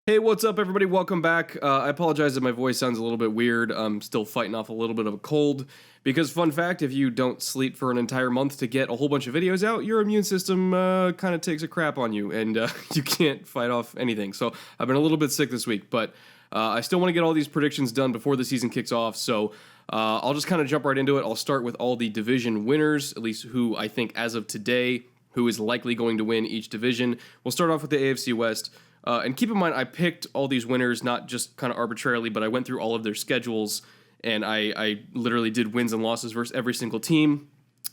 Hey, what's up, everybody? Welcome back. I apologize if my voice sounds a little bit weird. I'm still fighting off a little bit of a cold because, fun fact, if you don't sleep for an entire month to get a whole bunch of videos out, your immune system kind of takes a crap on you, and you can't fight off anything. So I've been a little bit sick this week, but I still want to get all these predictions done before the season kicks off, so I'll just kind of jump right into it. I'll start with all the division winners, at least who I think, as of today, who is likely going to win each division. We'll start off with the AFC West. And keep in mind, I picked all these winners not just kind of arbitrarily, but I went through all of their schedules, and I literally did wins and losses versus every single team.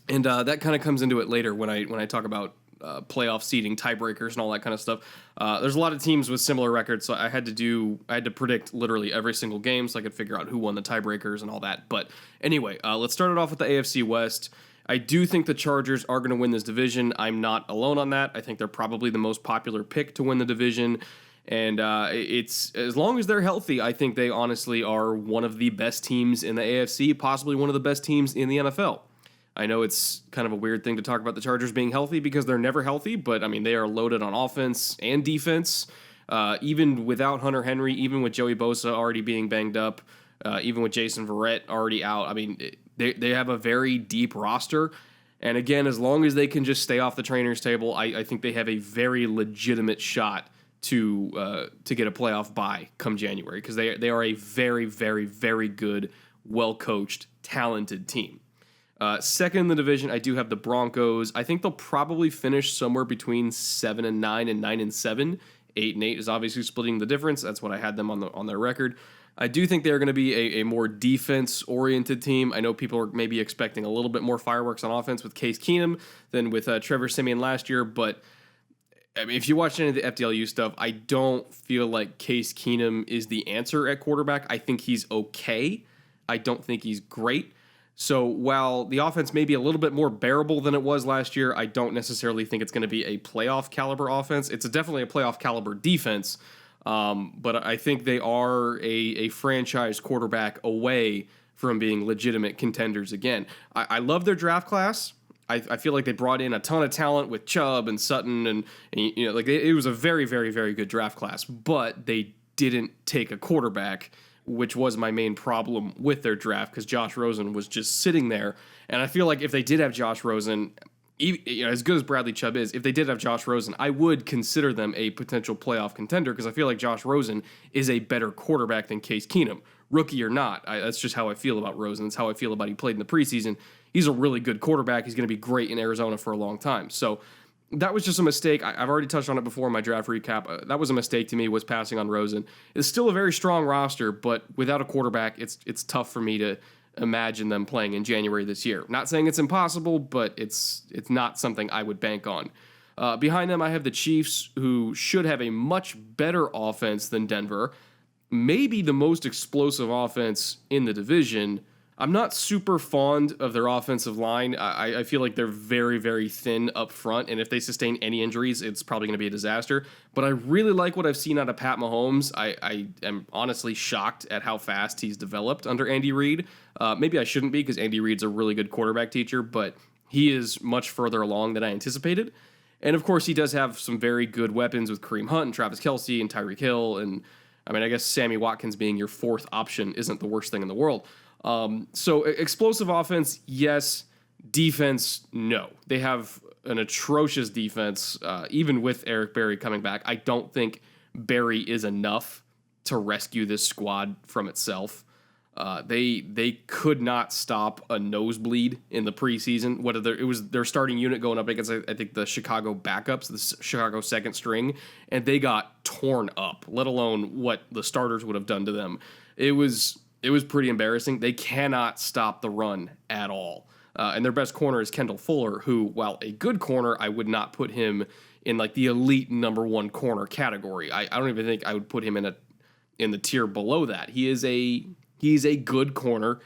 And that kind of comes into it later when I talk about playoff seeding, tiebreakers, and all that kind of stuff. There's a lot of teams with similar records, so I had to predict literally every single game so I could figure out who won the tiebreakers and all that. But anyway, let's start it off with the AFC West. I do think the Chargers are going to win this division. I'm not alone on that. I think they're probably the most popular pick to win the division. And it's as long as they're healthy, I think they honestly are one of the best teams in the AFC, possibly one of the best teams in the NFL. I know it's kind of a weird thing to talk about the Chargers being healthy because they're never healthy, but I mean, they are loaded on offense and defense. Even without Hunter Henry, even with Joey Bosa already being banged up, even with Jason Verrett already out, I mean, they have a very deep roster. And again, as long as they can just stay off the trainer's table, I think they have a very legitimate shot to get a playoff bye come January, because they are a very, very, very good, well-coached, talented team. Second in the division, I do have the Broncos. I think they'll probably finish somewhere between 7-9 and 9-7. 8-8 is obviously splitting the difference. That's what I had them on their record. I do think they're going to be a more defense-oriented team. I know people are maybe expecting a little bit more fireworks on offense with Case Keenum than with Trevor Siemian last year, but I mean, if you watch any of the FDLU stuff, I don't feel like Case Keenum is the answer at quarterback. I think he's okay. I don't think he's great. So while the offense may be a little bit more bearable than it was last year, I don't necessarily think it's going to be a playoff caliber offense. It's definitely a playoff caliber defense. But I think they are a franchise quarterback away from being legitimate contenders again. I love their draft class. I feel like they brought in a ton of talent with Chubb and Sutton, and you know, like it was a very, very, very good draft class. But they didn't take a quarterback, which was my main problem with their draft, because Josh Rosen was just sitting there. And I feel like if they did have Josh Rosen, as good as Bradley Chubb is, if they did have Josh Rosen, I would consider them a potential playoff contender, because I feel like Josh Rosen is a better quarterback than Case Keenum, rookie or not. That's just how I feel about Rosen. That's how I feel about he played in the preseason. He's a really good quarterback. He's going to be great in Arizona for a long time. So that was just a mistake. I've already touched on it before in my draft recap. That was a mistake to me, was passing on Rosen. It's still a very strong roster, but without a quarterback, it's tough for me to imagine them playing in January this year. Not saying it's impossible, but it's not something I would bank on. Behind them, I have the Chiefs, who should have a much better offense than Denver. Maybe the most explosive offense in the division. I'm not super fond of their offensive line. I feel like they're very, very thin up front, and if they sustain any injuries, it's probably going to be a disaster. But I really like what I've seen out of Pat Mahomes. I am honestly shocked at how fast he's developed under Andy Reid. Maybe I shouldn't be, because Andy Reid's a really good quarterback teacher, but he is much further along than I anticipated. And of course, he does have some very good weapons with Kareem Hunt and Travis Kelce and Tyreek Hill. And I mean, I guess Sammy Watkins being your fourth option isn't the worst thing in the world. So explosive offense, yes. Defense, no. They have an atrocious defense, even with Eric Berry coming back. I don't think Berry is enough to rescue this squad from itself. They could not stop a nosebleed in the preseason. It was their starting unit going up against, I think, the Chicago backups, the Chicago second string, and they got torn up, let alone what the starters would have done to them. It was pretty embarrassing. They cannot stop the run at all. And their best corner is Kendall Fuller, who, while a good corner, I would not put him in like the elite number one corner category. I don't even think I would put him in the tier below that. He's a good corner,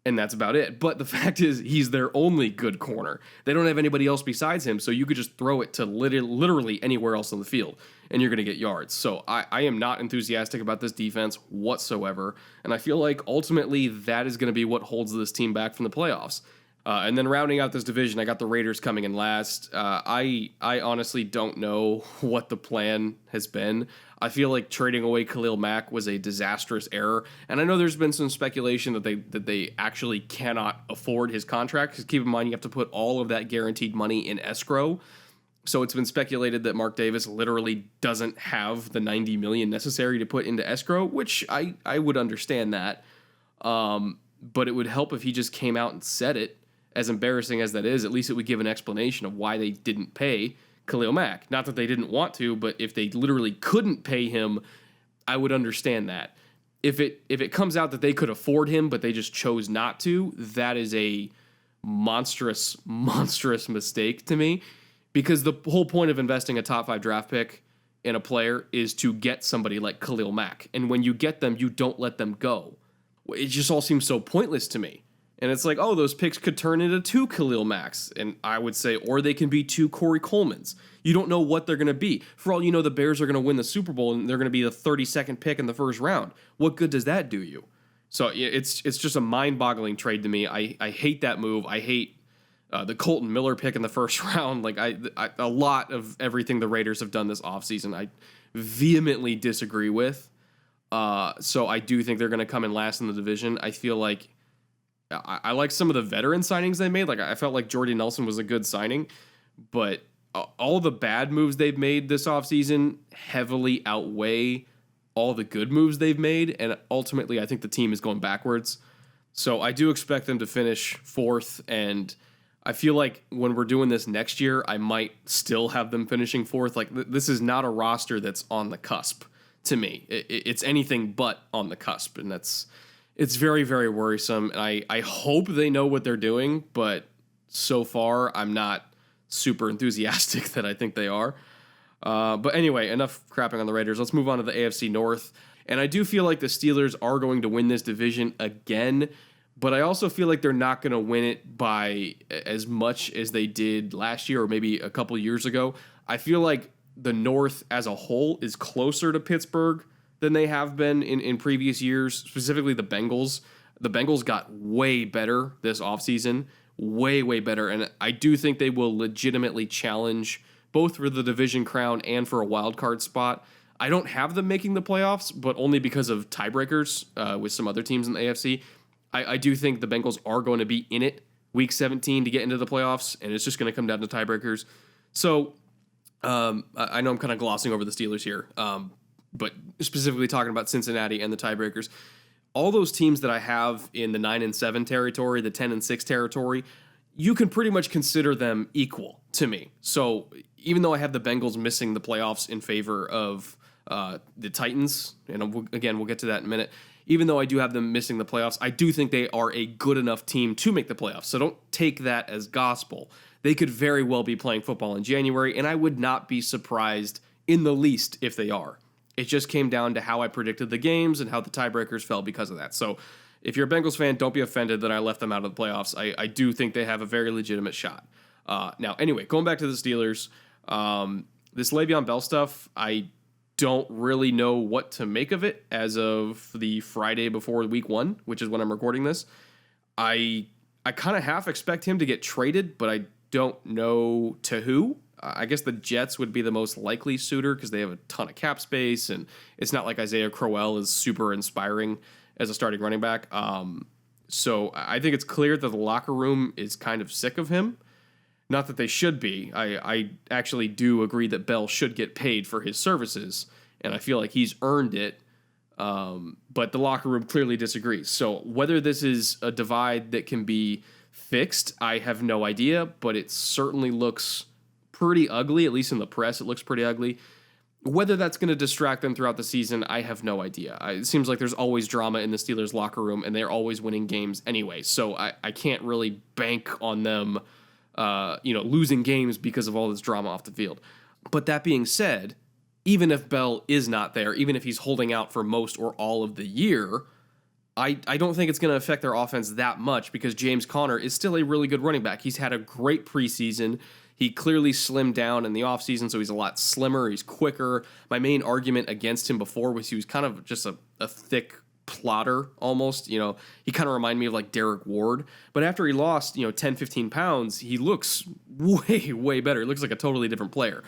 and that's about it. But the fact is, he's their only good corner. They don't have anybody else besides him, so you could just throw it to literally anywhere else on the field, and you're going to get yards. So I am not enthusiastic about this defense whatsoever, and I feel like ultimately that is going to be what holds this team back from the playoffs. And then rounding out this division, I got the Raiders coming in last. I honestly don't know what the plan has been. I feel like trading away Khalil Mack was a disastrous error, and I know there's been some speculation that they actually cannot afford his contract. Because keep in mind, you have to put all of that guaranteed money in escrow. So it's been speculated that Mark Davis literally doesn't have the $90 million necessary to put into escrow, which I would understand that. But it would help if he just came out and said it. As embarrassing as that is, at least it would give an explanation of why they didn't pay Khalil Mack. Not that they didn't want to, but if they literally couldn't pay him, I would understand that. If it comes out that they could afford him, but they just chose not to, that is a monstrous mistake to me. Because the whole point of investing a top 5 draft pick in a player is to get somebody like Khalil Mack. And when you get them, you don't let them go. It just all seems so pointless to me. And it's like, oh, those picks could turn into 2 Khalil Macks. And I would say, or they can be 2 Corey Kollmans. You don't know what they're going to be. For all you know, the Bears are going to win the Super Bowl and they're going to be the 32nd pick in the first round. What good does that do you? So it's just a mind-boggling trade to me. I hate that move. I hate the Colton Miller pick in the first round. Like a lot of everything the Raiders have done this offseason, I vehemently disagree with. So I do think they're going to come in last in the division. I feel like I like some of the veteran signings they made. Like I felt like Jordy Nelson was a good signing, but all the bad moves they've made this offseason heavily outweigh all the good moves they've made, and ultimately I think the team is going backwards. So I do expect them to finish 4th, and I feel like when we're doing this next year, I might still have them finishing 4th. Like this is not a roster that's on the cusp to me. It's anything but on the cusp, and it's very, very worrisome, and I hope they know what they're doing, but so far I'm not super enthusiastic that I think they are. But anyway, enough crapping on the Raiders. Let's move on to the AFC North, and I do feel like the Steelers are going to win this division again, but I also feel like they're not going to win it by as much as they did last year or maybe a couple years ago. I feel like the North as a whole is closer to Pittsburgh than they have been in previous years, specifically the Bengals. The Bengals got way better this offseason, way better, and I do think they will legitimately challenge both for the division crown and for a wild card spot. I don't have them making the playoffs, but only because of tiebreakers with some other teams in the AFC. I do think the Bengals are going to be in it week 17 to get into the playoffs, and it's just going to come down to tiebreakers. So I know I'm kind of glossing over the Steelers here, but specifically talking about Cincinnati and the tiebreakers, all those teams that I have in the 9-7 territory, the 10-6 territory, you can pretty much consider them equal to me. So even though I have the Bengals missing the playoffs in favor of the Titans, and we'll get to that in a minute, even though I do have them missing the playoffs, I do think they are a good enough team to make the playoffs. So don't take that as gospel. They could very well be playing football in January, and I would not be surprised in the least if they are. It just came down to how I predicted the games and how the tiebreakers fell because of that. So if you're a Bengals fan, don't be offended that I left them out of the playoffs. I do think they have a very legitimate shot. Now, anyway, going back to the Steelers, this Le'Veon Bell stuff, I don't really know what to make of it as of the Friday before week 1, which is when I'm recording this. I kind of half expect him to get traded, but I don't know to who. I guess the Jets would be the most likely suitor because they have a ton of cap space, and it's not like Isaiah Crowell is super inspiring as a starting running back. So I think it's clear that the locker room is kind of sick of him. Not that they should be. I actually do agree that Bell should get paid for his services, and I feel like he's earned it. But the locker room clearly disagrees. So whether this is a divide that can be fixed, I have no idea, but it certainly looks pretty ugly, at least in the press. It looks pretty ugly. Whether that's going to distract them throughout the season, I have no idea. It seems like there's always drama in the Steelers locker room, and they're always winning games anyway. So I can't really bank on them, losing games because of all this drama off the field. But that being said, even if Bell is not there, even if he's holding out for most or all of the year, I don't think it's going to affect their offense that much because James Conner is still a really good running back. He's had a great preseason. He clearly slimmed down in the offseason, so he's a lot slimmer. He's quicker. My main argument against him before was he was kind of just a thick plotter almost. You know, he kind of reminded me of like Derek Ward. But after he lost, 10, 15 pounds, he looks way, way better. He looks like a totally different player.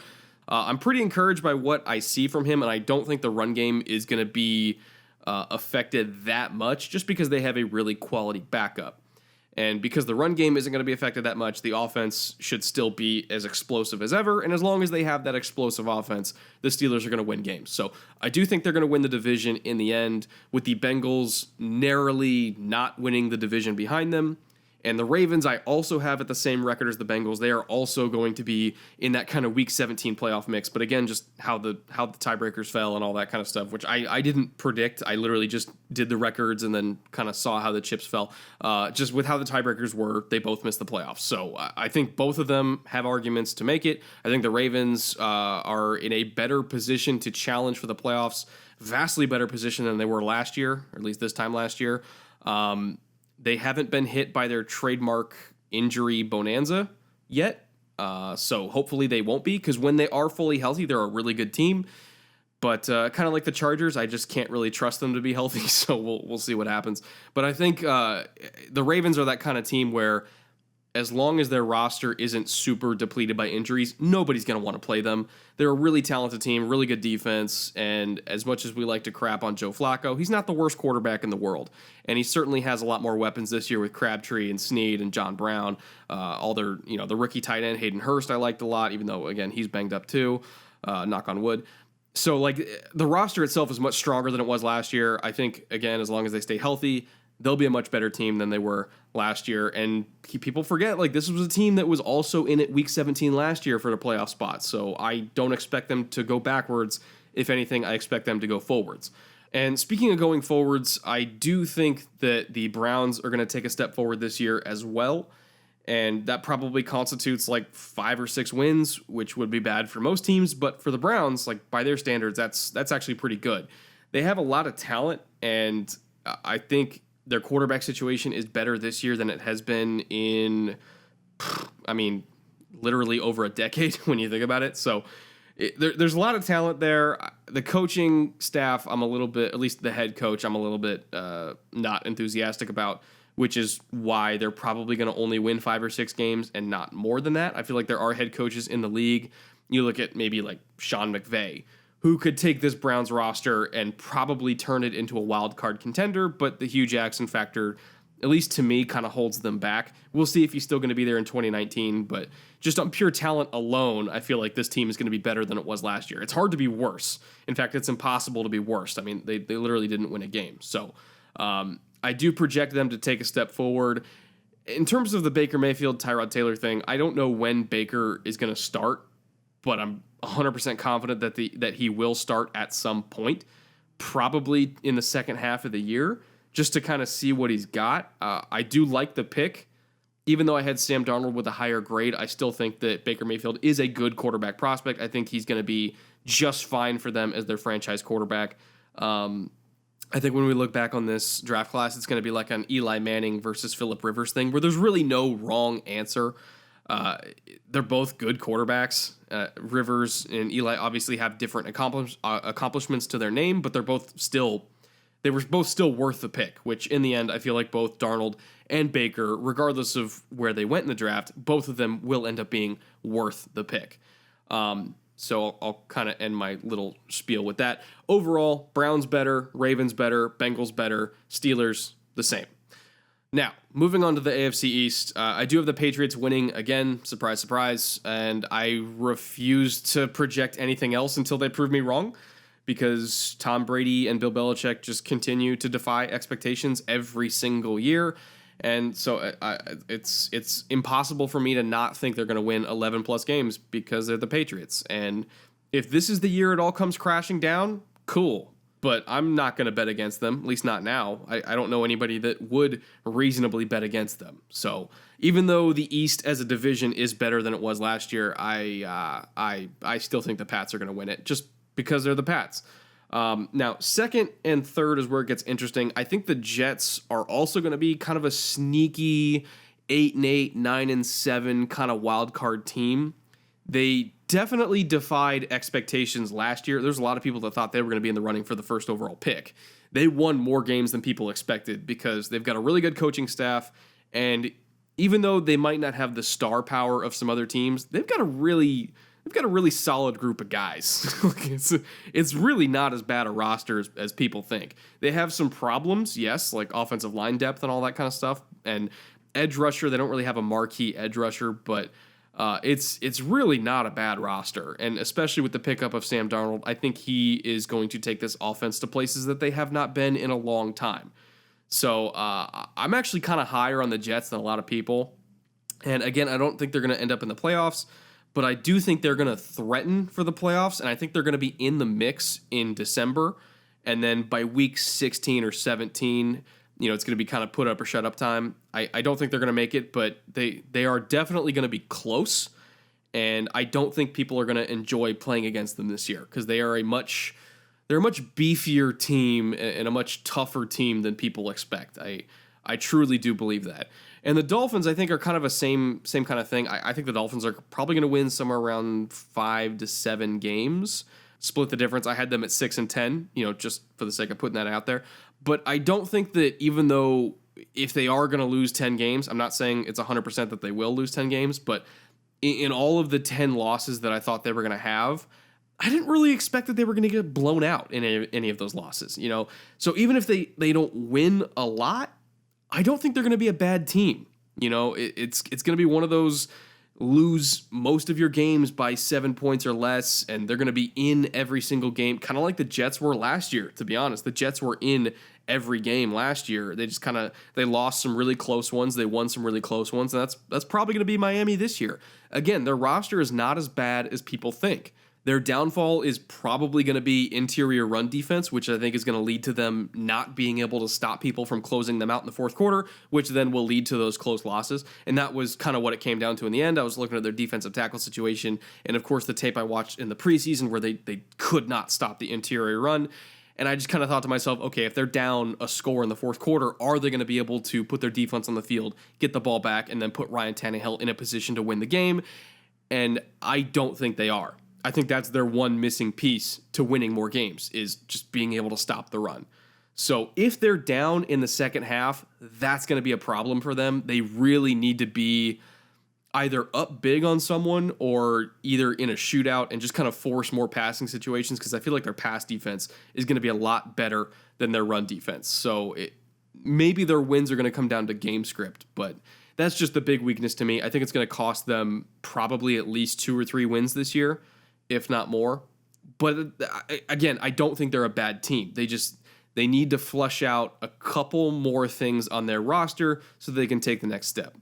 I'm pretty encouraged by what I see from him, and I don't think the run game is going to be affected that much just because they have a really quality backup. And because the run game isn't going to be affected that much, the offense should still be as explosive as ever. And as long as they have that explosive offense, the Steelers are going to win games. So I do think they're going to win the division in the end, with the Bengals narrowly not winning the division behind them. And the Ravens, I also have at the same record as the Bengals. They are also going to be in that kind of Week 17 playoff mix. But again, just how the tiebreakers fell and all that kind of stuff, which I didn't predict. I literally just did the records and then kind of saw how the chips fell. Just with how the tiebreakers were, they both missed the playoffs. So I think both of them have arguments to make it. I think the Ravens are in a better position to challenge for the playoffs, vastly better position than they were last year, or at least this time last year. They haven't been hit by their trademark injury bonanza yet, so hopefully they won't be, because when they are fully healthy, they're a really good team. But kind of like the Chargers, I just can't really trust them to be healthy, so we'll see what happens. But I think the Ravens are that kind of team where as long as their roster isn't super depleted by injuries, nobody's going to want to play them. They're a really talented team, really good defense, and as much as we like to crap on Joe Flacco, he's not the worst quarterback in the world. And he certainly has a lot more weapons this year with Crabtree and Snead and John Brown. All their, the rookie tight end, Hayden Hurst, I liked a lot, even though, again, he's banged up too, knock on wood. So, the roster itself is much stronger than it was last year. I think, again, as long as they stay healthy, they'll be a much better team than they were last year. And people forget, this was a team that was also in it Week 17 last year for the playoff spot. So I don't expect them to go backwards. If anything, I expect them to go forwards. And speaking of going forwards, I do think that the Browns are going to take a step forward this year as well. And that probably constitutes 5 or 6 wins, which would be bad for most teams. But for the Browns, by their standards, that's actually pretty good. They have a lot of talent, and I think their quarterback situation is better this year than it has been in, literally over a decade when you think about it. So there's a lot of talent there. The coaching staff, I'm a little bit, at least the head coach, I'm a little bit not enthusiastic about, which is why they're probably going to only win 5 or 6 games and not more than that. I feel like there are head coaches in the league. You look at maybe Sean McVay, who could take this Browns roster and probably turn it into a wild card contender, but the Hugh Jackson factor, at least to me, kind of holds them back. We'll see if he's still going to be there in 2019, but just on pure talent alone, I feel like this team is going to be better than it was last year. It's hard to be worse. In fact, it's impossible to be worse. They literally didn't win a game. So I do project them to take a step forward. In terms of the Baker Mayfield, Tyrod Taylor thing, I don't know when Baker is going to start, but I'm 100% confident that he will start at some point, probably in the second half of the year, just to kind of see what he's got. I do like the pick. Even though I had Sam Darnold with a higher grade, I still think that Baker Mayfield is a good quarterback prospect. I think he's going to be just fine for them as their franchise quarterback. I think when we look back on this draft class, it's going to be like an Eli Manning versus Phillip Rivers thing, where there's really no wrong answer. They're both good quarterbacks. Rivers and Eli obviously have different accomplishments to their name, but they were both still worth the pick, which in the end, I feel like both Darnold and Baker, regardless of where they went in the draft, both of them will end up being worth the pick. So I'll kind of end my little spiel with that. Overall, Browns better, Ravens better, Bengals better, Steelers the same. Now, moving on to the AFC East, I do have the Patriots winning again, surprise, surprise, and I refuse to project anything else until they prove me wrong, because Tom Brady and Bill Belichick just continue to defy expectations every single year, and so it's impossible for me to not think they're going to win 11-plus games because they're the Patriots, and if this is the year it all comes crashing down, cool. But I'm not going to bet against them, at least not now. I don't know anybody that would reasonably bet against them. So even though the East as a division is better than it was last year, I still think the Pats are going to win it just because they're the Pats. Now, second and third is where it gets interesting. I think the Jets are also going to be kind of a sneaky 8-8, 9-7 kind of wild card team. They definitely defied expectations last year. There's a lot of people that thought they were going to be in the running for the first overall pick. They won more games than people expected because they've got a really good coaching staff, and even though they might not have the star power of some other teams, they've got a really solid group of guys. It's really not as bad a roster as people think. They have some problems, yes, like offensive line depth and all that kind of stuff, and edge rusher. They don't really have a marquee edge rusher, but it's really not a bad roster, and especially with the pickup of Sam Darnold, I think he is going to take this offense to places that they have not been in a long time. So I'm actually kind of higher on the Jets than a lot of people, and again, I don't think they're going to end up in the playoffs, but I do think they're going to threaten for the playoffs, and I think they're going to be in the mix in December, and then by week 16 or 17, it's going to be kind of put up or shut up time. I don't think they're going to make it, but they are definitely going to be close, and I don't think people are going to enjoy playing against them this year because they're a much beefier team and a much tougher team than people expect. I truly do believe that. And the Dolphins, I think, are kind of a same kind of thing. I think the Dolphins are probably going to win somewhere around 5 to 7 games. Split the difference. I had them at 6-10, just for the sake of putting that out there. But I don't think that even though if they are going to lose 10 games, I'm not saying it's 100% that they will lose 10 games, but in all of the 10 losses that I thought they were going to have, I didn't really expect that they were going to get blown out in any of those losses, So even if they don't win a lot, I don't think they're going to be a bad team. It's going to be one of those lose most of your games by 7 points or less, and they're going to be in every single game, kind of like the Jets were last year, to be honest. The Jets were in every game last year. They just they lost some really close ones. They won some really close ones, and that's probably going to be Miami this year. Again, their roster is not as bad as people think. Their downfall is probably going to be interior run defense, which I think is going to lead to them not being able to stop people from closing them out in the fourth quarter, which then will lead to those close losses. And that was kind of what it came down to in the end. I was looking at their defensive tackle situation, and of course the tape I watched in the preseason where they could not stop the interior run. And I just kind of thought to myself, okay, if they're down a score in the fourth quarter, are they going to be able to put their defense on the field, get the ball back, and then put Ryan Tannehill in a position to win the game? And I don't think they are. I think that's their one missing piece to winning more games, is just being able to stop the run. So if they're down in the second half, that's going to be a problem for them. They really need to be either up big on someone or either in a shootout and just kind of force more passing situations, because I feel like their pass defense is going to be a lot better than their run defense. So maybe their wins are going to come down to game script, but that's just the big weakness to me. I think it's going to cost them probably at least 2 or 3 wins this year, if not more. But again, I don't think they're a bad team. They need to flush out a couple more things on their roster so they can take the next step.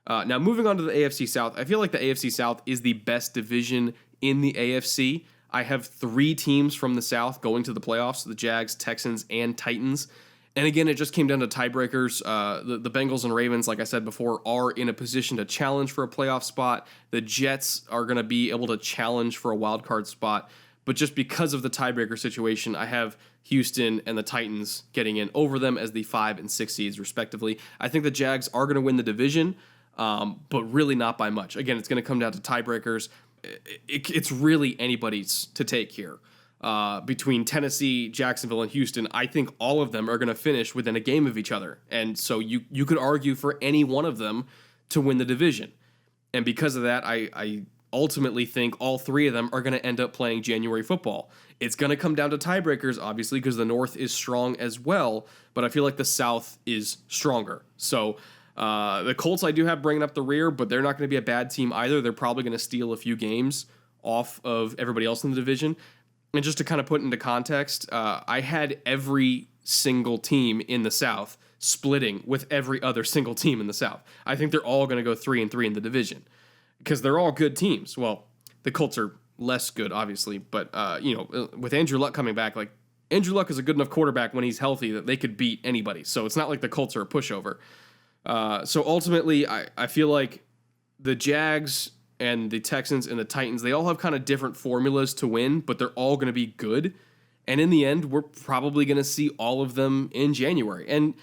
Now, moving on to the AFC South, I feel like the AFC South is the best division in the AFC. I have 3 teams from the South going to the playoffs: the Jags, Texans, and Titans. And again, it just came down to tiebreakers. The Bengals and Ravens, like I said before, are in a position to challenge for a playoff spot. The Jets are going to be able to challenge for a wild card spot. But just because of the tiebreaker situation, I have Houston and the Titans getting in over them as the 5 and 6 seeds, respectively. I think the Jags are going to win the division, but really not by much. Again, it's going to come down to tiebreakers. It's really anybody's to take here. Between Tennessee, Jacksonville, and Houston, I think all of them are going to finish within a game of each other. And so you could argue for any one of them to win the division. And because of that, I ultimately think all 3 of them are going to end up playing January football. It's going to come down to tiebreakers, obviously, because the North is strong as well, but I feel like the South is stronger. So the Colts I do have bringing up the rear, but they're not going to be a bad team either. They're probably going to steal a few games off of everybody else in the division. And just to kind of put into context, I had every single team in the South splitting with every other single team in the South. I think they're all going to go 3-3 in the division because they're all good teams. Well, the Colts are less good, obviously, but with Andrew Luck coming back, like Andrew Luck is a good enough quarterback when he's healthy that they could beat anybody. So it's not like the Colts are a pushover. So ultimately, I feel like the Jags and the Texans and the Titans, they all have kind of different formulas to win, but they're all going to be good. And in the end, we're probably going to see all of them in January. And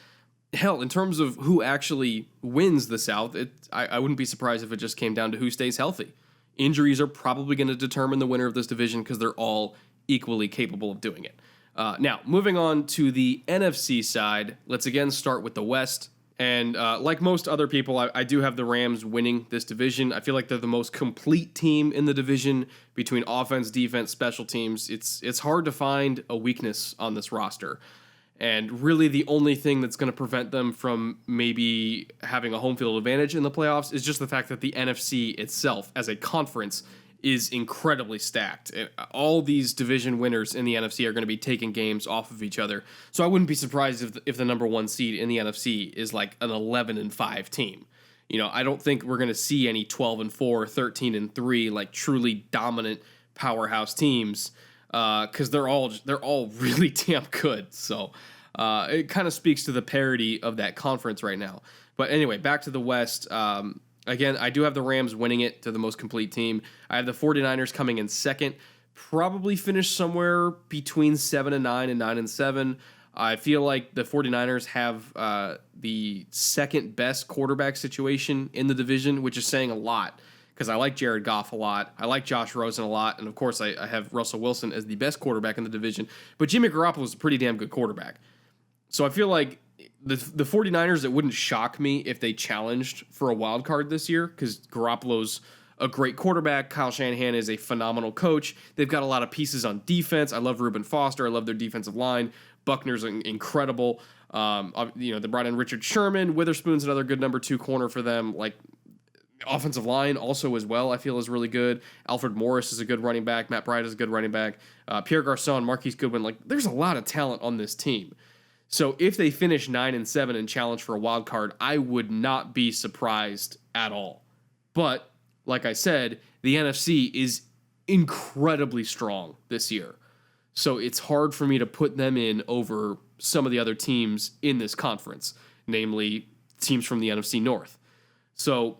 hell, in terms of who actually wins the South, I wouldn't be surprised if it just came down to who stays healthy Injuries are probably going to determine the winner of this division because they're all equally capable of doing it. Now, moving on to the NFC side, let's again start with the West. And like most other people, I do have the Rams winning this division. I feel like they're the most complete team in the division between offense, defense, special teams. It's hard to find a weakness on this roster. And really the only thing that's going to prevent them from maybe having a home field advantage in the playoffs is just the fact that the NFC itself as a conference is incredibly stacked. All these division winners in the NFC are going to be taking games off of each other. So I wouldn't be surprised if the number one seed in the NFC is like an 11-5 team. I don't think we're going to see any 12-4, 13-3 like truly dominant powerhouse teams because they're all really damn good. So it kind of speaks to the parity of that conference right now. But anyway, back to the West. Again, I do have the Rams winning it to the most complete team. I have the 49ers coming in second, probably finish somewhere between 7-9 and 9-7. I feel like the 49ers have the second best quarterback situation in the division, which is saying a lot because I like Jared Goff a lot. I like Josh Rosen a lot. And of course, I have Russell Wilson as the best quarterback in the division. But Jimmy Garoppolo is a pretty damn good quarterback. So I feel like the 49ers, it wouldn't shock me if they challenged for a wild card this year because Garoppolo's a great quarterback. Kyle Shanahan is a phenomenal coach. They've got a lot of pieces on defense. I love Reuben Foster. I love their defensive line. Buckner's incredible. They brought in Richard Sherman. Witherspoon's another good number 2 corner for them. Like offensive line also as well, I feel is really good. Alfred Morris is a good running back. Matt Bryant is a good running back. Pierre Garçon, Marquise Goodwin. Like there's a lot of talent on this team. So if they finish 9-7 and challenge for a wild card, I would not be surprised at all. But like I said, the NFC is incredibly strong this year. So it's hard for me to put them in over some of the other teams in this conference, namely teams from the NFC North. So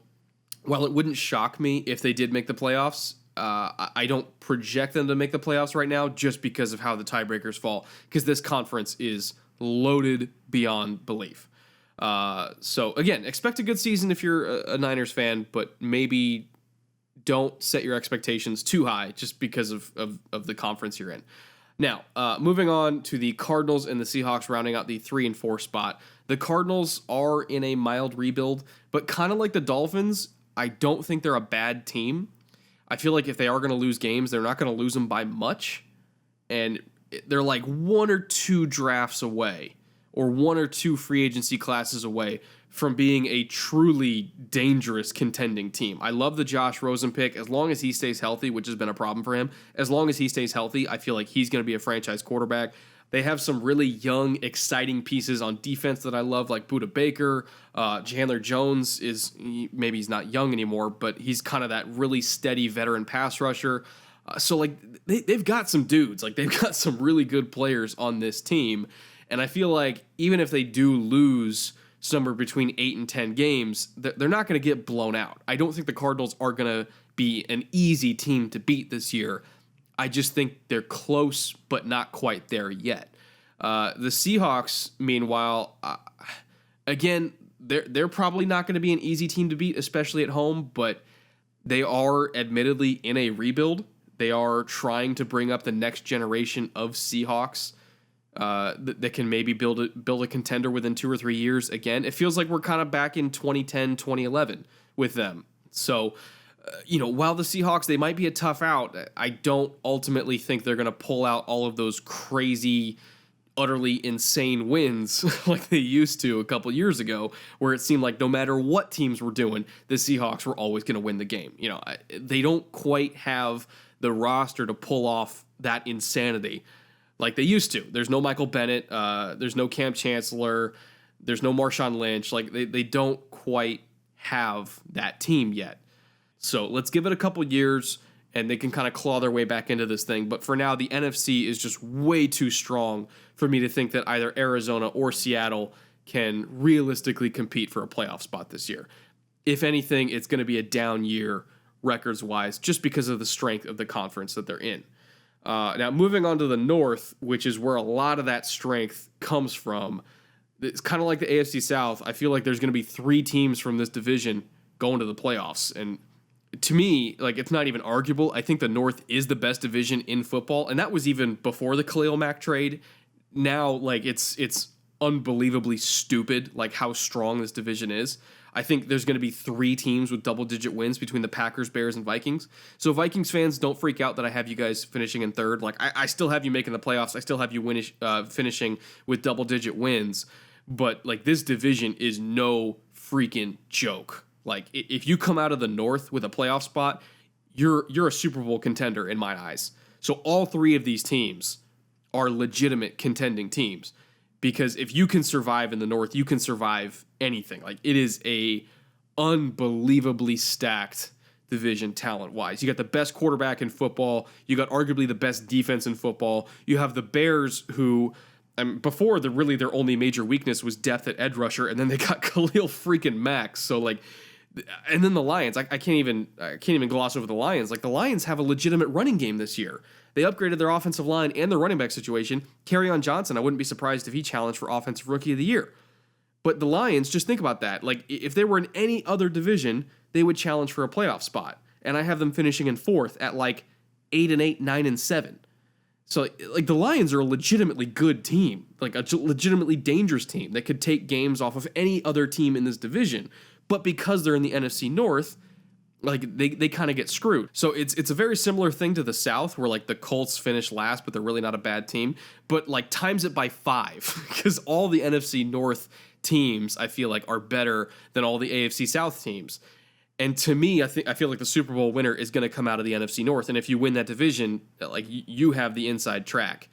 while it wouldn't shock me if they did make the playoffs, I don't project them to make the playoffs right now just because of how the tiebreakers fall, because this conference is loaded beyond belief. So again, expect a good season if you're a Niners fan, but maybe don't set your expectations too high just because of the conference you're in. Now, moving on to the Cardinals and the Seahawks rounding out the 3 and 4 spot. The Cardinals are in a mild rebuild, but kind of like the Dolphins, I don't think they're a bad team. I feel like if they are going to lose games, they're not going to lose them by much. And they're like 1 or 2 drafts away or 1 or 2 free agency classes away from being a truly dangerous contending team. I love the Josh Rosen pick. As long as he stays healthy, which has been a problem for him, as long as he stays healthy, I feel like he's going to be a franchise quarterback. They have some really young, exciting pieces on defense that I love, like Budda Baker. Chandler Jones maybe he's not young anymore, but he's kind of that really steady veteran pass rusher. So like they've got some dudes, like they've got some really good players on this team. And I feel like even if they do lose somewhere between 8 and 10 games, they're not going to get blown out. I don't think the Cardinals are going to be an easy team to beat this year. I just think they're close, but not quite there yet. The Seahawks, meanwhile, again, they're probably not going to be an easy team to beat, especially at home, but they are admittedly in a rebuild. They are trying to bring up the next generation of Seahawks that can maybe build a contender within 2 or 3 years again. It feels like we're kind of back in 2010, 2011 with them. So, while the Seahawks, they might be a tough out, I don't ultimately think they're going to pull out all of those crazy, utterly insane wins like they used to a couple years ago, where it seemed like no matter what teams were doing, the Seahawks were always going to win the game. They don't quite have the roster to pull off that insanity like they used to. There's no Michael Bennett. There's no Cam Chancellor. There's no Marshawn Lynch. Like they don't quite have that team yet. So let's give it a couple years and they can kind of claw their way back into this thing. But for now, the NFC is just way too strong for me to think that either Arizona or Seattle can realistically compete for a playoff spot this year. If anything, it's going to be a down year records-wise just because of the strength of the conference that they're in. Now, moving on to the North, which is where a lot of that strength comes from, it's kind of like the AFC South. I feel like there's going to be 3 teams from this division going to the playoffs. And to me, like, it's not even arguable. I think the North is the best division in football, and that was even before the Khalil Mack trade. Now, like, it's unbelievably stupid, like, how strong this division is. I think there's going to be 3 teams with double-digit wins between the Packers, Bears, and Vikings. So Vikings fans, don't freak out that I have you guys finishing in third. Like, I still have you making the playoffs. I still have you finishing with double-digit wins. But, like, this division is no freaking joke. Like, if you come out of the North with a playoff spot, you're a Super Bowl contender in my eyes. So all 3 of these teams are legitimate contending teams, because if you can survive in the North, you can survive anything. Like, it is a unbelievably stacked division talent-wise. You got the best quarterback in football. You got arguably the best defense in football. You have the Bears, who before their only major weakness was depth at edge rusher, and then they got Khalil freaking Mack. So, like, and then the Lions, I can't even gloss over the Lions. Like, the Lions have a legitimate running game this year. They upgraded their offensive line and their running back situation. Kerryon Johnson, I wouldn't be surprised if he challenged for Offensive Rookie of the Year. But the Lions, just think about that. Like, if they were in any other division, they would challenge for a playoff spot. And I have them finishing in 4th at, like, 8-8, 9-7. So, like, the Lions are a legitimately good team, like a legitimately dangerous team that could take games off of any other team in this division. But because they're in the NFC North, like, they kind of get screwed. So it's a very similar thing to the South, where, like, the Colts finish last, but they're really not a bad team. But, like, times it by 5, because all the NFC North teams, I feel like, are better than all the AFC South teams. And to me, I feel like the Super Bowl winner is going to come out of the NFC North. And if you win that division, like, you have the inside track.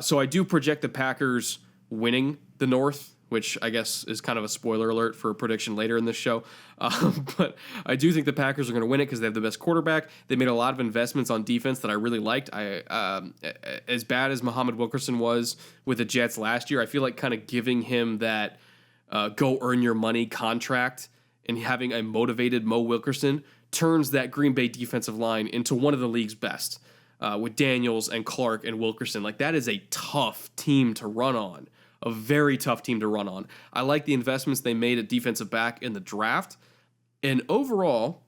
So I do project the Packers winning the North, which I guess is kind of a spoiler alert for a prediction later in this show. But I do think the Packers are going to win it because they have the best quarterback. They made a lot of investments on defense that I really liked. As bad as Muhammad Wilkerson was with the Jets last year, I feel like kind of giving him that go earn your money contract and having a motivated Mo Wilkerson turns that Green Bay defensive line into one of the league's best, with Daniels and Clark and Wilkerson. Like, that is a tough team to run on. A very tough team to run on. I like the investments they made at defensive back in the draft. And overall,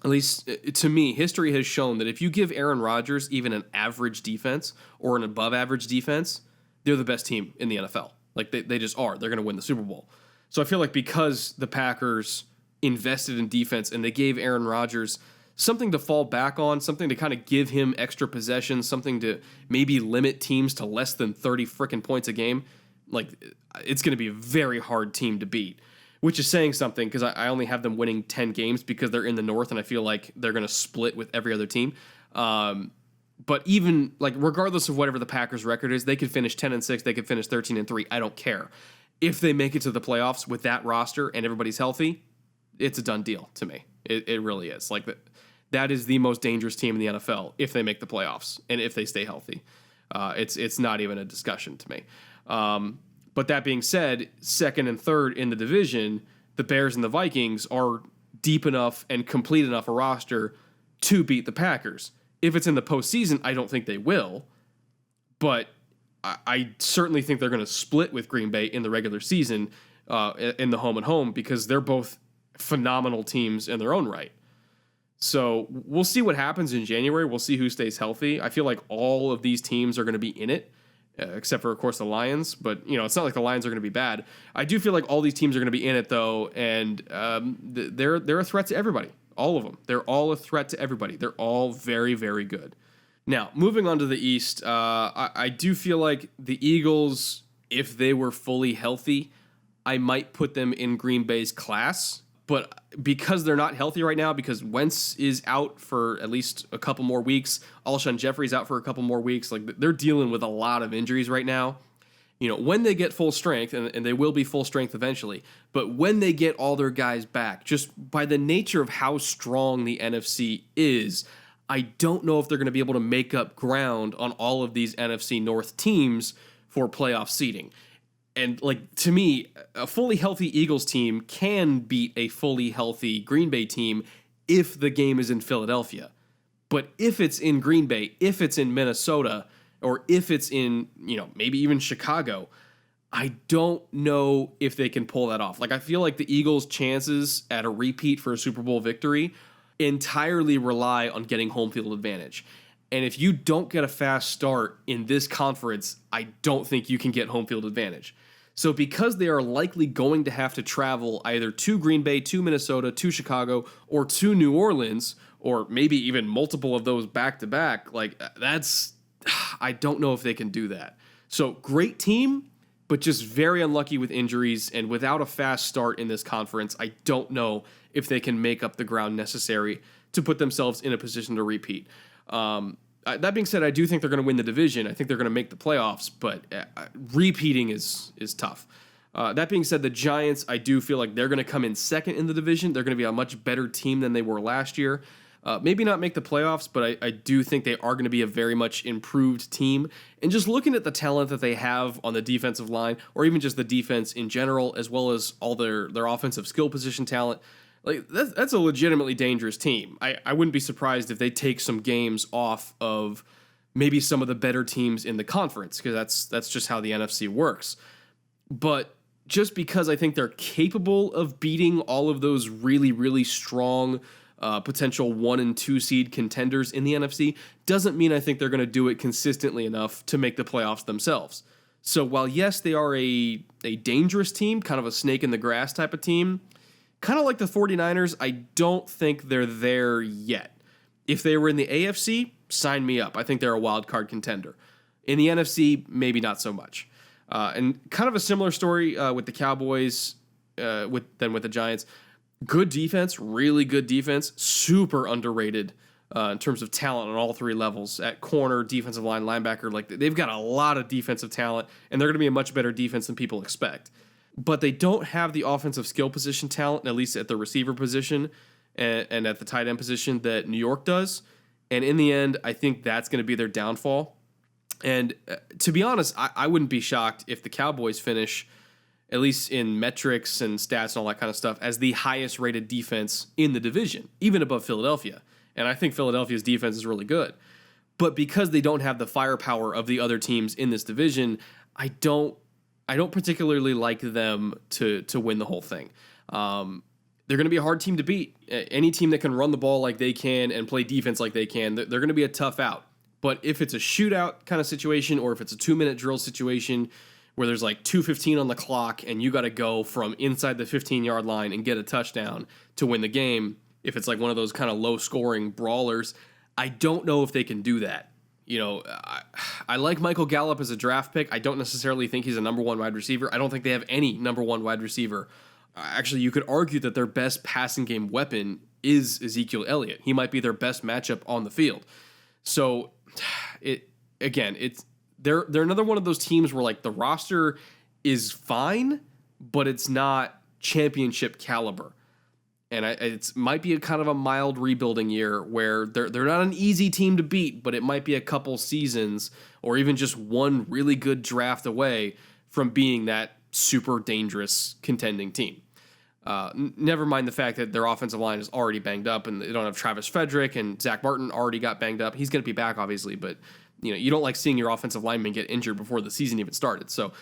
at least to me, history has shown that if you give Aaron Rodgers even an average defense or an above average defense, they're the best team in the NFL. Like, they just are. They're going to win the Super Bowl. So I feel like because the Packers invested in defense and they gave Aaron Rodgers something to fall back on, something to kind of give him extra possessions, something to maybe limit teams to less than 30 freaking points a game, like, it's going to be a very hard team to beat, which is saying something, because I only have them winning 10 games because they're in the North, and I feel like they're going to split with every other team. But even, like, regardless of whatever the Packers' record is, they could finish 10-6, they could finish 13-3. I don't care. If they make it to the playoffs with that roster and everybody's healthy, it's a done deal to me. It really is. Like, that is the most dangerous team in the NFL if they make the playoffs and if they stay healthy. It's not even a discussion to me. But that being said, second and third in the division, the Bears and the Vikings are deep enough and complete enough a roster to beat the Packers. If it's in the postseason, I don't think they will, but I certainly think they're going to split with Green Bay in the regular season, in the home and home, because they're both phenomenal teams in their own right. So we'll see what happens in January. We'll see who stays healthy. I feel like all of these teams are going to be in it, except for, of course, the Lions. But, you know, it's not like the Lions are going to be bad. I do feel like all these teams are going to be in it, though, and they're a threat to everybody. All of them. They're all a threat to everybody. They're all very, very good. Now, moving on to the East, I do feel like the Eagles, if they were fully healthy, I might put them in Green Bay's class. But because they're not healthy right now, because Wentz is out for at least a couple more weeks, Alshon Jeffrey's out for a couple more weeks, like, they're dealing with a lot of injuries right now. You know, when they get full strength, and they will be full strength eventually, but when they get all their guys back, just by the nature of how strong the NFC is, I don't know if they're going to be able to make up ground on all of these NFC North teams for playoff seeding. And, like, to me, a fully healthy Eagles team can beat a fully healthy Green Bay team if the game is in Philadelphia. But if it's in Green Bay, if it's in Minnesota, or if it's in, you know, maybe even Chicago, I don't know if they can pull that off. Like, I feel like the Eagles' chances at a repeat for a Super Bowl victory entirely rely on getting home field advantage. And if you don't get a fast start in this conference, I don't think you can get home field advantage. So because they are likely going to have to travel either to Green Bay, to Minnesota, to Chicago, or to New Orleans, or maybe even multiple of those back-to-back, like I don't know if they can do that. So great team, but just very unlucky with injuries, and without a fast start in this conference, I don't know if they can make up the ground necessary to put themselves in a position to repeat. That being said, I do think they're going to win the division. I think they're going to make the playoffs, but repeating is tough. That being said, the Giants, I do feel like they're going to come in second in the division. They're going to be a much better team than they were last year. Maybe not make the playoffs, but I do think they are going to be a very much improved team. And just looking at the talent that they have on the defensive line, or even just the defense in general, as well as all their offensive skill position talent, like that's a legitimately dangerous team. I wouldn't be surprised if they take some games off of maybe some of the better teams in the conference, because that's just how the NFC works. But just because I think they're capable of beating all of those really, really strong potential 1 and 2 seed contenders in the NFC doesn't mean I think they're going to do it consistently enough to make the playoffs themselves. So while yes, they are a dangerous team, kind of a snake in the grass type of team, kind of like the 49ers, I don't think they're there yet. If they were in the AFC, sign me up. I think they're a wild card contender. In the NFC, maybe not so much. And kind of a similar story with the Cowboys than with the Giants. Good defense, really good defense, super underrated in terms of talent on all three levels, at corner, defensive line, linebacker. Like, they've got a lot of defensive talent, and they're going to be a much better defense than people expect. But they don't have the offensive skill position talent, at least at the receiver position and at the tight end position, that New York does. And in the end, I think that's going to be their downfall. And to be honest, I wouldn't be shocked if the Cowboys finish, at least in metrics and stats and all that kind of stuff, as the highest rated defense in the division, even above Philadelphia. And I think Philadelphia's defense is really good. But because they don't have the firepower of the other teams in this division, I don't particularly like them to win the whole thing. They're going to be a hard team to beat. Any team that can run the ball like they can and play defense like they can, they're going to be a tough out. But if it's a shootout kind of situation, or if it's a 2-minute drill situation where there's like 2:15 on the clock and you got to go from inside the 15-yard line and get a touchdown to win the game, if it's like one of those kind of low-scoring brawlers, I don't know if they can do that. You know, I like Michael Gallup as a draft pick. I don't necessarily think he's a number one wide receiver. I don't think they have any number one wide receiver. Actually, you could argue that their best passing game weapon is Ezekiel Elliott. He might be their best matchup on the field. So, they're another one of those teams where like the roster is fine, but it's not championship caliber. And it might be a kind of a mild rebuilding year where they're not an easy team to beat, but it might be a couple seasons or even just one really good draft away from being that super dangerous contending team. Never mind the fact that their offensive line is already banged up and they don't have Travis Frederick, and Zach Martin already got banged up. He's going to be back, obviously, but you don't like seeing your offensive lineman get injured before the season even started. So,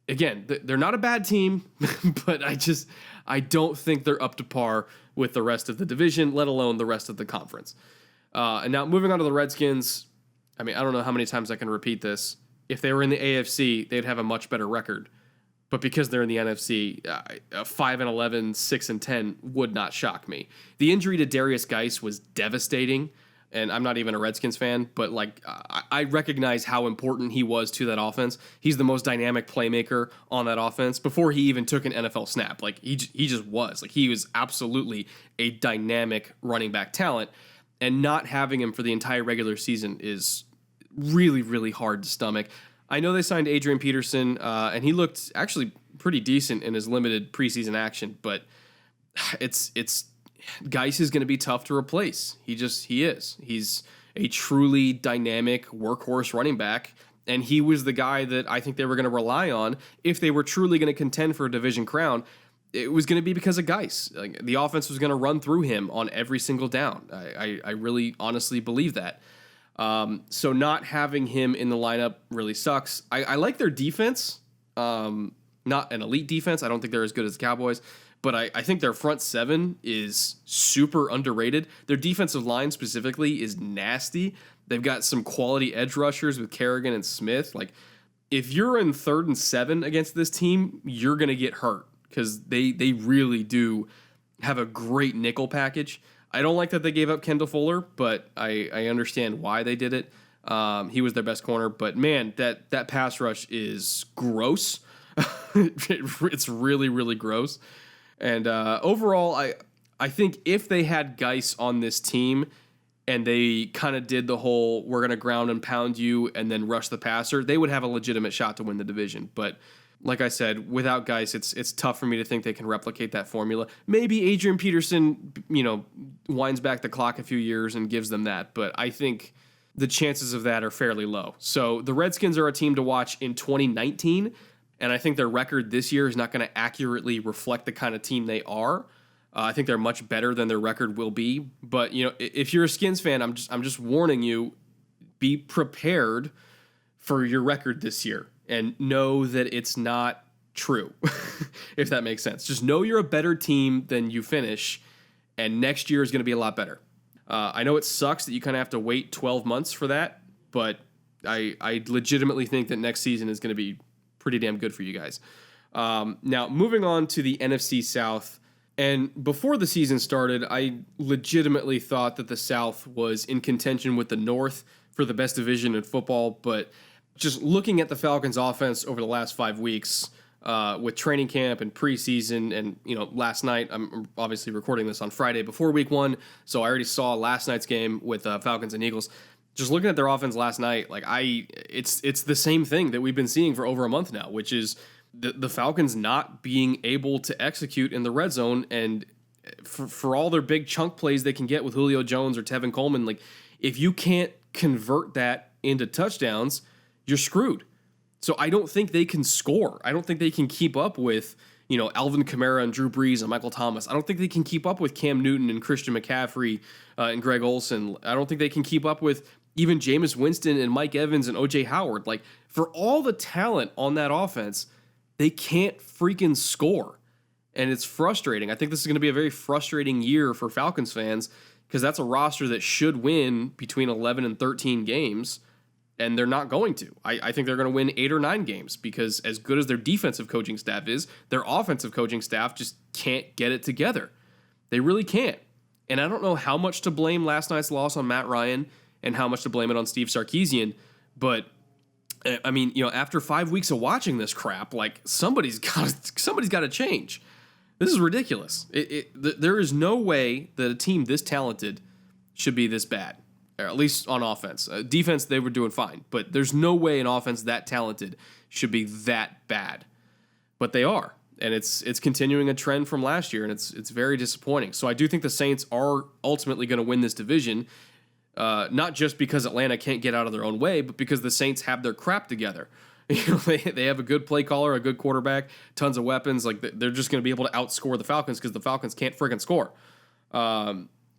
again, they're not a bad team, but I don't think they're up to par with the rest of the division, let alone the rest of the conference. And now moving on to the Redskins, I mean, I don't know how many times I can repeat this. If they were in the AFC, they'd have a much better record. But because they're in the NFC, 5-11, 6-10 would not shock me. The injury to Darius Geis was devastating, and I'm not even a Redskins fan, but like I recognize how important he was to that offense. He's the most dynamic playmaker on that offense before he even took an NFL snap. Like he just was. Like he was absolutely a dynamic running back talent, and not having him for the entire regular season is really, really hard to stomach. I know they signed Adrian Peterson, and he looked actually pretty decent in his limited preseason action, but it's Geis is going to be tough to replace. He is. He's a truly dynamic workhorse running back, and he was the guy that I think they were going to rely on if they were truly going to contend for a division crown. It was going to be because of Geis. Like, the offense was going to run through him on every single down. I really honestly believe that. So not having him in the lineup really sucks. I like their defense. Not an elite defense. I don't think they're as good as the Cowboys, but I think their front seven is super underrated. Their defensive line specifically is nasty. They've got some quality edge rushers with Kerrigan and Smith. Like, if you're in 3rd and 7 against this team, you're going to get hurt because they really do have a great nickel package. I don't like that they gave up Kendall Fuller, but I understand why they did it. He was their best corner, but man, that pass rush is gross. It's really, really gross. And overall, I think if they had Geis on this team and they kind of did the whole we're going to ground and pound you and then rush the passer, they would have a legitimate shot to win the division. But like I said, without Geis, it's tough for me to think they can replicate that formula. Maybe Adrian Peterson, winds back the clock a few years and gives them that, but I think the chances of that are fairly low. So the Redskins are a team to watch in 2019, and I think their record this year is not going to accurately reflect the kind of team they are. I think they're much better than their record will be. But if you're a Skins fan, I'm just warning you: be prepared for your record this year, and know that it's not true. If that makes sense, just know you're a better team than you finish, and next year is going to be a lot better. I know it sucks that you kind of have to wait 12 months for that, but I legitimately think that next season is going to be pretty damn good for you guys. Now, moving on to the NFC South, and before the season started, I legitimately thought that the South was in contention with the North for the best division in football, but just looking at the Falcons' offense over the last 5 weeks, with training camp and preseason, and last night, I'm obviously recording this on Friday before week 1, so I already saw last night's game with Falcons and Eagles. Just looking at their offense last night, it's the same thing that we've been seeing for over a month now, which is the Falcons not being able to execute in the red zone, and for all their big chunk plays they can get with Julio Jones or Tevin Coleman, like if you can't convert that into touchdowns, you're screwed. So I don't think they can score. I don't think they can keep up with, Alvin Kamara and Drew Brees and Michael Thomas. I don't think they can keep up with Cam Newton and Christian McCaffrey and Greg Olsen. I don't think they can keep up with even Jameis Winston and Mike Evans and O.J. Howard. Like, for all the talent on that offense, they can't freaking score. And it's frustrating. I think this is going to be a very frustrating year for Falcons fans because that's a roster that should win between 11 and 13 games. And they're not going to. I think they're going to win 8 or 9 games because as good as their defensive coaching staff is, their offensive coaching staff just can't get it together. They really can't. And I don't know how much to blame last night's loss on Matt Ryan and how much to blame it on Steve Sarkisian. But, I mean, after 5 weeks of watching this crap, like, somebody's got to change. This is ridiculous. There is no way that a team this talented should be this bad. Or at least on offense. Defense, they were doing fine. But there's no way an offense that talented should be that bad. But they are. And it's continuing a trend from last year, and it's very disappointing. So I do think the Saints are ultimately going to win this division, not just because Atlanta can't get out of their own way, but because the Saints have their crap together. They have a good play caller, a good quarterback, tons of weapons. Like, they're just going to be able to outscore the Falcons because the Falcons can't friggin' score.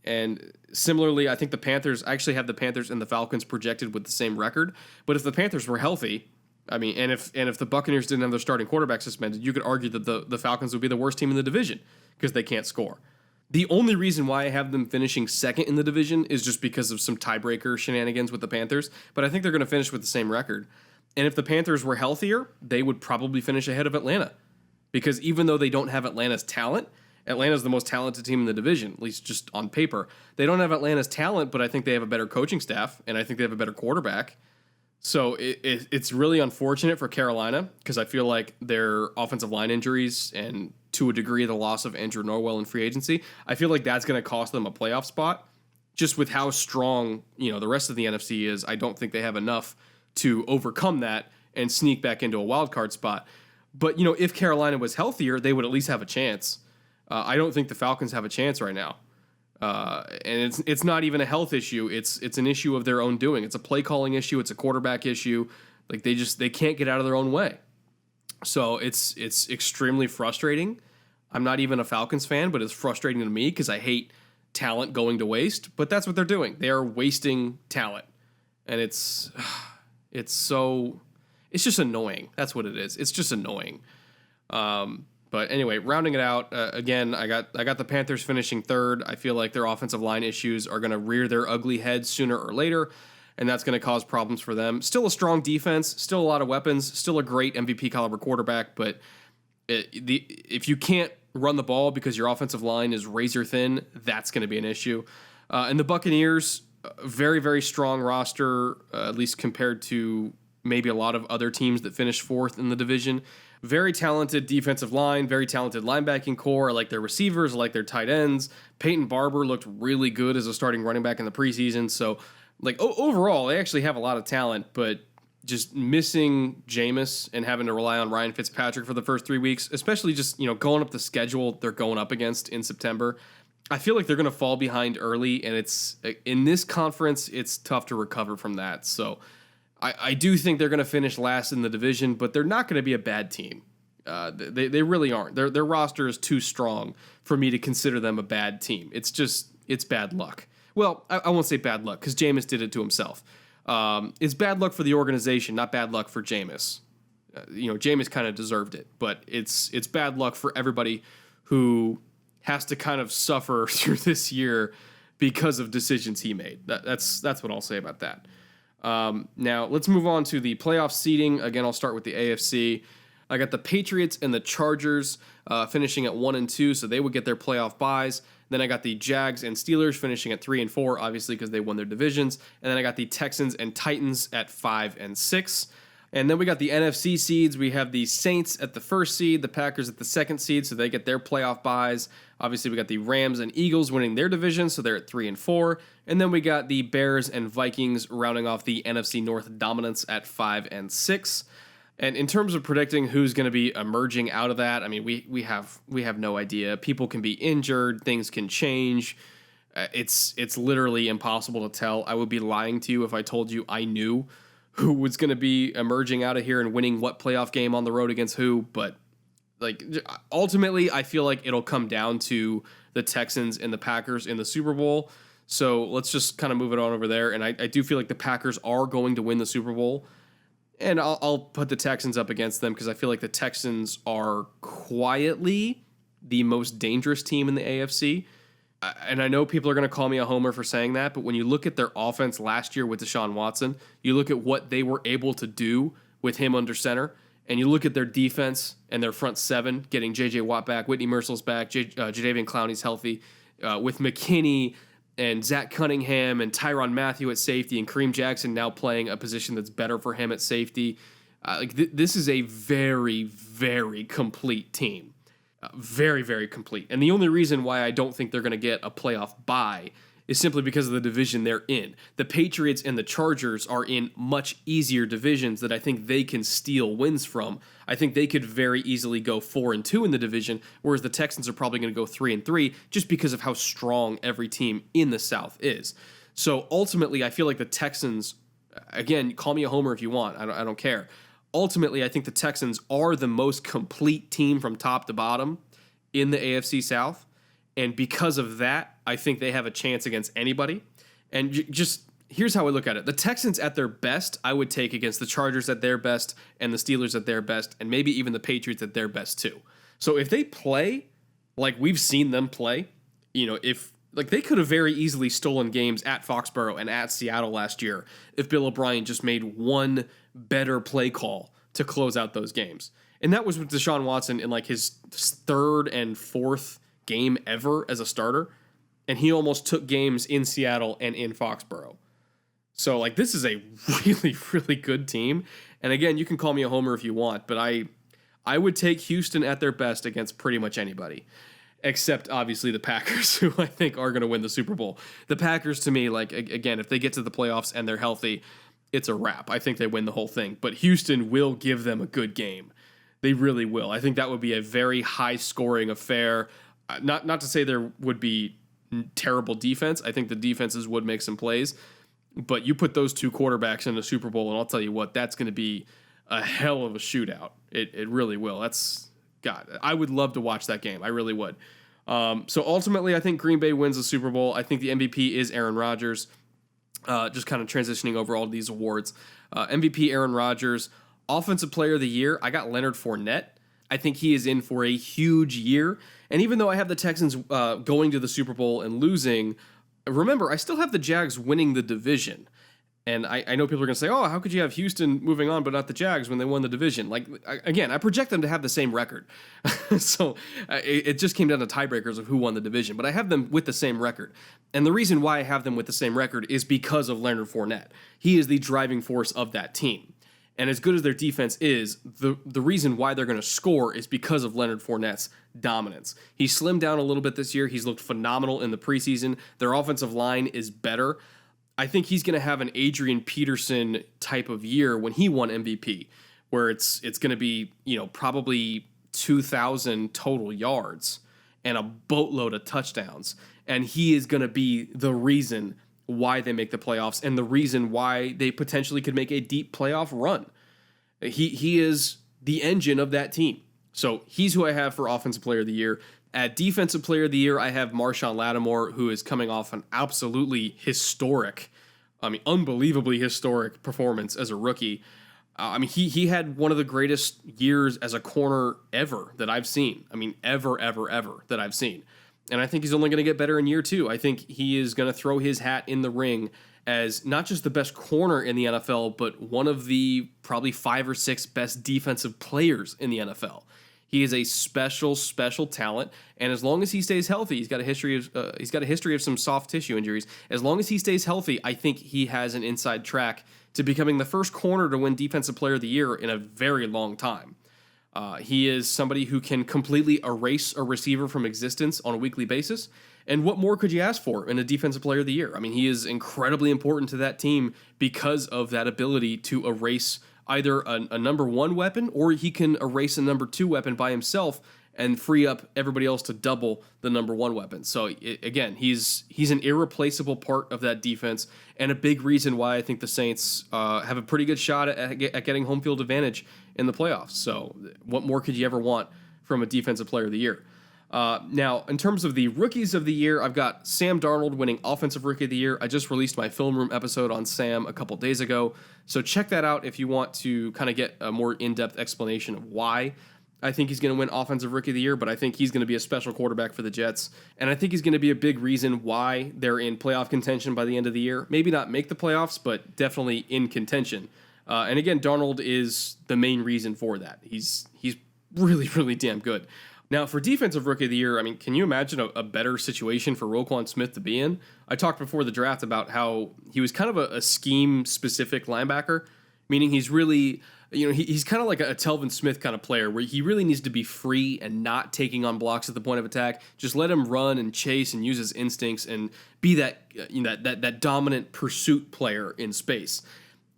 And similarly, I think the Panthers actually have the Panthers and the Falcons projected with the same record. But if the Panthers were healthy, I mean, and if the Buccaneers didn't have their starting quarterback suspended, you could argue that the Falcons would be the worst team in the division because they can't score. The only reason why I have them finishing second in the division is just because of some tiebreaker shenanigans with the Panthers. But I think they're going to finish with the same record. And if the Panthers were healthier, they would probably finish ahead of Atlanta. Because even though they don't have Atlanta's talent, Atlanta's the most talented team in the division, at least just on paper. They don't have Atlanta's talent, but I think they have a better coaching staff, and I think they have a better quarterback. So it's really unfortunate for Carolina because I feel like their offensive line injuries and to a degree the loss of Andrew Norwell in free agency, I feel like that's going to cost them a playoff spot. Just with how strong the rest of the NFC is, I don't think they have enough to overcome that and sneak back into a wild card spot. But if Carolina was healthier, they would at least have a chance. I don't think the Falcons have a chance right now. And it's not even a health issue. It's an issue of their own doing. It's a play calling issue. It's a quarterback issue. Like they can't get out of their own way. So it's extremely frustrating. I'm not even a Falcons fan, but it's frustrating to me because I hate talent going to waste. But that's what they're doing. They are wasting talent, and it's just annoying. That's what it is. It's just annoying. But But anyway, rounding it out, again, I got the Panthers finishing third. I feel like their offensive line issues are going to rear their ugly heads sooner or later, and that's going to cause problems for them. Still a strong defense, still a lot of weapons, still a great MVP caliber quarterback, but if you can't run the ball because your offensive line is razor thin, that's going to be an issue. And the Buccaneers, very, very strong roster, at least compared to maybe a lot of other teams that finished fourth in the division. Very talented defensive line, very talented linebacking core. I like their receivers, I like their tight ends. Peyton Barber looked really good as a starting running back in the preseason. So, like, overall, they actually have a lot of talent, but just missing Jameis and having to rely on Ryan Fitzpatrick for the first 3 weeks, especially just, going up the schedule they're going up against in September. I feel like they're going to fall behind early, and it's in this conference, it's tough to recover from that. So I do think they're going to finish last in the division, but they're not going to be a bad team. They really aren't. Their roster is too strong for me to consider them a bad team. It's bad luck. Well, I won't say bad luck because Jameis did it to himself. It's bad luck for the organization, not bad luck for Jameis. Jameis kind of deserved it, but it's bad luck for everybody who has to kind of suffer through this year because of decisions he made. That's what I'll say about that. Now, let's move on to the playoff seeding. Again, I'll start with the AFC. I got the Patriots and the Chargers finishing at 1 and 2, so they would get their playoff byes. Then I got the Jags and Steelers finishing at 3 and 4, obviously because they won their divisions. And then I got the Texans and Titans at 5 and 6. And then we got the NFC seeds. We have the Saints at the first seed, the Packers at the second seed, so they get their playoff byes. Obviously, we got the Rams and Eagles winning their division, so they're at 3 and 4. And then we got the Bears and Vikings rounding off the NFC North dominance at 5 and 6. And in terms of predicting who's going to be emerging out of that, I mean, we have no idea. People can be injured, things can change. It's literally impossible to tell. I would be lying to you if I told you I knew who was going to be emerging out of here and winning what playoff game on the road against who. But like ultimately, I feel like it'll come down to the Texans and the Packers in the Super Bowl. So let's just kind of move it on over there. And I do feel like the Packers are going to win the Super Bowl. And I'll put the Texans up against them because I feel like the Texans are quietly the most dangerous team in the AFC. And I know people are going to call me a homer for saying that, but when you look at their offense last year with Deshaun Watson, you look at what they were able to do with him under center, and you look at their defense and their front seven, getting J.J. Watt back, Whitney Mercil's back, Jadeveon Clowney's healthy, with McKinney and Zach Cunningham and Tyrann Mathieu at safety and Kareem Jackson now playing a position that's better for him at safety. This is a very, very complete team. Very, very complete. And the only reason why I don't think they're going to get a playoff bye is simply because of the division they're in. The Patriots and the Chargers are in much easier divisions that I think they can steal wins from. I think they could very easily go 4 and 2 in the division, whereas the Texans are probably going to go 3 and 3 just because of how strong every team in the South is. So ultimately, I feel like the Texans, again, call me a homer if you want. I don't care. Ultimately, I think the Texans are the most complete team from top to bottom in the AFC South. And because of that, I think they have a chance against anybody. And just here's how I look at it. The Texans at their best, I would take against the Chargers at their best and the Steelers at their best and maybe even the Patriots at their best too. So if they play like we've seen them play, if like they could have very easily stolen games at Foxborough and at Seattle last year if Bill O'Brien just made one better play call to close out those games. And that was with Deshaun Watson in like his third and fourth game ever as a starter. And he almost took games in Seattle and in Foxborough. So like this is a really, really good team. And again, you can call me a homer if you want, but I would take Houston at their best against pretty much anybody. Except obviously the Packers, who I think are going to win the Super Bowl. The Packers, to me, like again, if they get to the playoffs and they're healthy, it's a wrap. I think they win the whole thing. But Houston will give them a good game. They really will. I think that would be a very high-scoring affair. Not to say there would be terrible defense. I think the defenses would make some plays. But you put those two quarterbacks in the Super Bowl, and I'll tell you what, that's going to be a hell of a shootout. It really will. God, I would love to watch that game. I really would. So ultimately, I think Green Bay wins the Super Bowl. I think the MVP is Aaron Rodgers. Just kind of transitioning over all of these awards. MVP Aaron Rodgers. Offensive Player of the Year, I got Leonard Fournette. I think he is in for a huge year. And even though I have the Texans going to the Super Bowl and losing, remember, I still have the Jags winning the division. And I know people are going to say, oh, how could you have Houston moving on but not the Jags when they won the division? Like, again, I project them to have the same record. So it just came down to tiebreakers of who won the division. But I have them with the same record. And the reason why I have them with the same record is because of Leonard Fournette. He is the driving force of that team. And as good as their defense is, the reason why they're going to score is because of Leonard Fournette's dominance. He slimmed down a little bit this year. He's looked phenomenal in the preseason. Their offensive line is better. I think he's going to have an Adrian Peterson type of year when he won MVP, where it's going to be, probably 2,000 total yards and a boatload of touchdowns. And he is going to be the reason why they make the playoffs and the reason why they potentially could make a deep playoff run. He is the engine of that team. So he's who I have for Offensive Player of the Year. At Defensive Player of the Year, I have Marshawn Lattimore, who is coming off an absolutely unbelievably historic performance as a rookie. He had one of the greatest years as a corner ever that I've seen. Ever that I've seen. And I think he's only going to get better in year two. I think he is going to throw his hat in the ring as not just the best corner in the NFL, but one of the probably 5 or 6 best defensive players in the NFL. He is a special talent, and as long as he stays healthy, he's got a history of some soft tissue injuries. As long as he stays healthy, I think he has an inside track to becoming the first corner to win Defensive Player of the Year in a very long time. He is somebody who can completely erase a receiver from existence on a weekly basis. And what more could you ask for in a Defensive Player of the Year? He is incredibly important to that team because of that ability to erase either a number 1 weapon, or he can erase a number 2 weapon by himself and free up everybody else to double the number 1 weapon. So again, he's an irreplaceable part of that defense, and a big reason why I think the Saints have a pretty good shot at getting home field advantage in the playoffs. So what more could you ever want from a Defensive Player of the Year? Now, in terms of the Rookies of the Year, I've got Sam Darnold winning Offensive Rookie of the Year. I just released my Film Room episode on Sam a couple days ago, so check that out if you want to kind of get a more in-depth explanation of why I think he's going to win Offensive Rookie of the Year, but I think he's going to be a special quarterback for the Jets, and I think he's going to be a big reason why they're in playoff contention by the end of the year. Maybe not make the playoffs, but definitely in contention. And again, Darnold is the main reason for that. He's really, really damn good. Now, for Defensive Rookie of the Year, can you imagine a better situation for Roquan Smith to be in? I talked before the draft about how he was kind of a scheme-specific linebacker, meaning he's really, he's kind of like a Telvin Smith kind of player where he really needs to be free and not taking on blocks at the point of attack. Just let him run and chase and use his instincts and be that dominant pursuit player in space.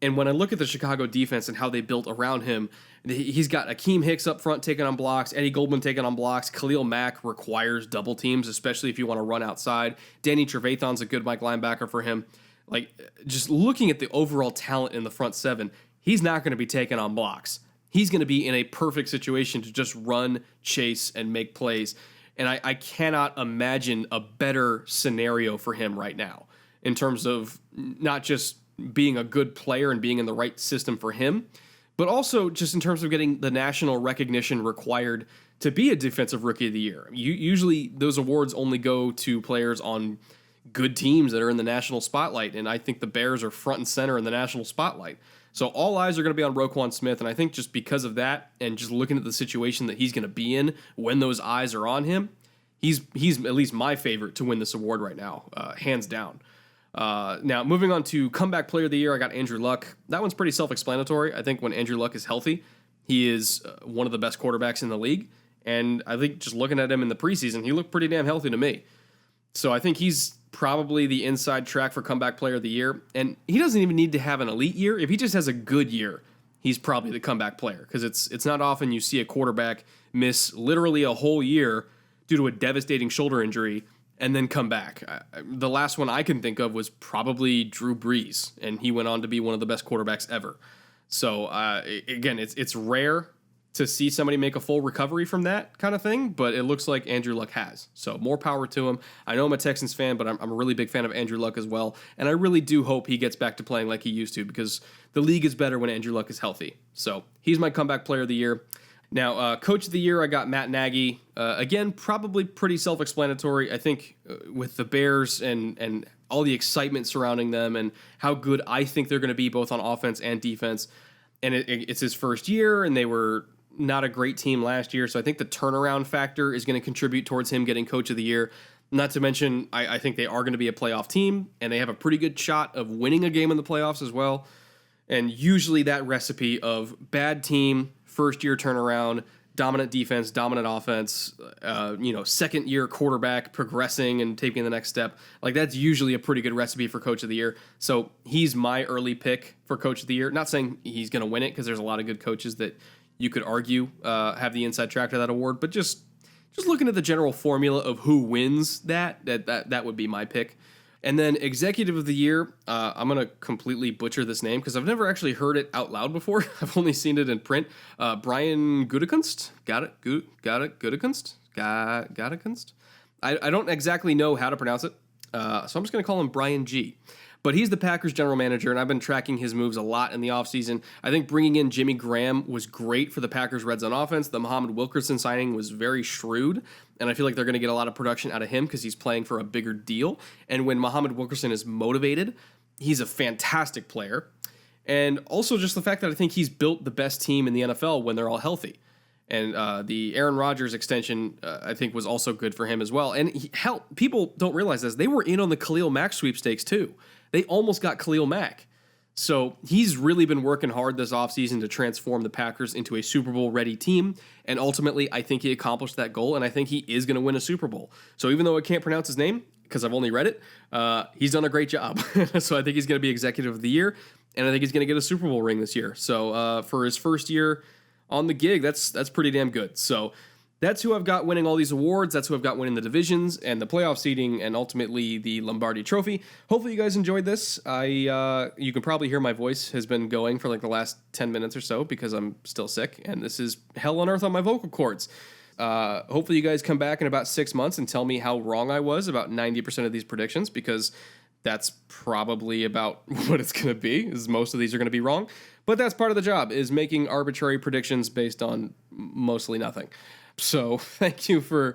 And when I look at the Chicago defense and how they built around him, he's got Akeem Hicks up front taking on blocks, Eddie Goldman taking on blocks, Khalil Mack requires double teams, especially if you want to run outside. Danny Trevathan's a good Mike linebacker for him. Just looking at the overall talent in the front seven, he's not going to be taking on blocks. He's going to be in a perfect situation to just run, chase, and make plays. And I cannot imagine a better scenario for him right now in terms of not just being a good player and being in the right system for him, but also just in terms of getting the national recognition required to be a Defensive Rookie of the Year. Usually those awards only go to players on good teams that are in the national spotlight, and I think the Bears are front and center in the national spotlight. So all eyes are going to be on Roquan Smith, and I think just because of that and just looking at the situation that he's going to be in when those eyes are on him, he's at least my favorite to win this award right now, hands down. Now, moving on to Comeback Player of the Year, I got Andrew Luck. That one's pretty self-explanatory. I think when Andrew Luck is healthy, he is one of the best quarterbacks in the league. And I think just looking at him in the preseason, he looked pretty damn healthy to me. So I think he's probably the inside track for Comeback Player of the Year. And he doesn't even need to have an elite year. If he just has a good year, he's probably the comeback player. Because it's not often you see a quarterback miss literally a whole year due to a devastating shoulder injury and then come back. The last one I can think of was probably Drew Brees, and he went on to be one of the best quarterbacks ever. So, again, it's rare to see somebody make a full recovery from that kind of thing, but it looks like Andrew Luck has. So, more power to him. I know I'm a Texans fan, but I'm a really big fan of Andrew Luck as well, and I really do hope he gets back to playing like he used to, because the league is better when Andrew Luck is healthy. So, he's my Comeback Player of the Year. Now, Coach of the Year, I got Matt Nagy. Again, probably pretty self-explanatory. I think with the Bears and all the excitement surrounding them and how good I think they're going to be both on offense and defense. And it's his first year, and they were not a great team last year. So I think the turnaround factor is going to contribute towards him getting Coach of the Year. Not to mention, I think they are going to be a playoff team, and they have a pretty good shot of winning a game in the playoffs as well. And usually that recipe of bad team, first-year turnaround, dominant defense, dominant offense, second-year quarterback progressing and taking the next step, like that's usually a pretty good recipe for Coach of the Year. So he's my early pick for Coach of the Year. Not saying he's going to win it because there's a lot of good coaches that you could argue have the inside track to that award, but just looking at the general formula of who wins that would be my pick. And then Executive of the Year, I'm going to completely butcher this name because I've never actually heard it out loud before. I've only seen it in print. Brian Gutekunst. Got it? Gutekunst? Gutekunst? I don't exactly know how to pronounce it, so I'm just going to call him Brian G. But he's the Packers general manager, and I've been tracking his moves a lot in the offseason. I think bringing in Jimmy Graham was great for the Packers red zone offense. The Muhammad Wilkerson signing was very shrewd, and I feel like they're going to get a lot of production out of him because he's playing for a bigger deal. And when Muhammad Wilkerson is motivated, he's a fantastic player. And also just the fact that I think he's built the best team in the NFL when they're all healthy. And the Aaron Rodgers extension, I think, was also good for him as well. And people don't realize this. They were in on the Khalil Mack sweepstakes, too. They almost got Khalil Mack. So he's really been working hard this offseason to transform the Packers into a Super Bowl-ready team. And ultimately, I think he accomplished that goal, and I think he is going to win a Super Bowl. So even though I can't pronounce his name, because I've only read it, he's done a great job. So I think he's going to be Executive of the Year, and I think he's going to get a Super Bowl ring this year. So for his first year on the gig, that's pretty damn good. So that's who I've got winning all these awards. That's who I've got winning the divisions and the playoff seeding and ultimately the Lombardi Trophy. Hopefully you guys enjoyed this. You can probably hear my voice has been going for like the last 10 minutes or so because I'm still sick, and this is hell on earth on my vocal cords. Hopefully you guys come back in about 6 months and tell me how wrong I was about 90% of these predictions, because that's probably about what it's going to be, is most of these are going to be wrong. But that's part of the job, is making arbitrary predictions based on mostly nothing. So thank you for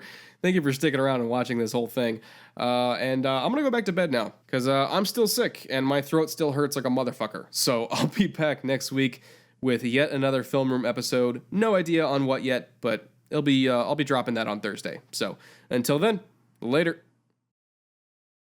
sticking around and watching this whole thing. And I'm going to go back to bed now because I'm still sick and my throat still hurts like a motherfucker. So I'll be back next week with yet another Film Room episode. No idea on what yet, but I'll be dropping that on Thursday. So until then, later.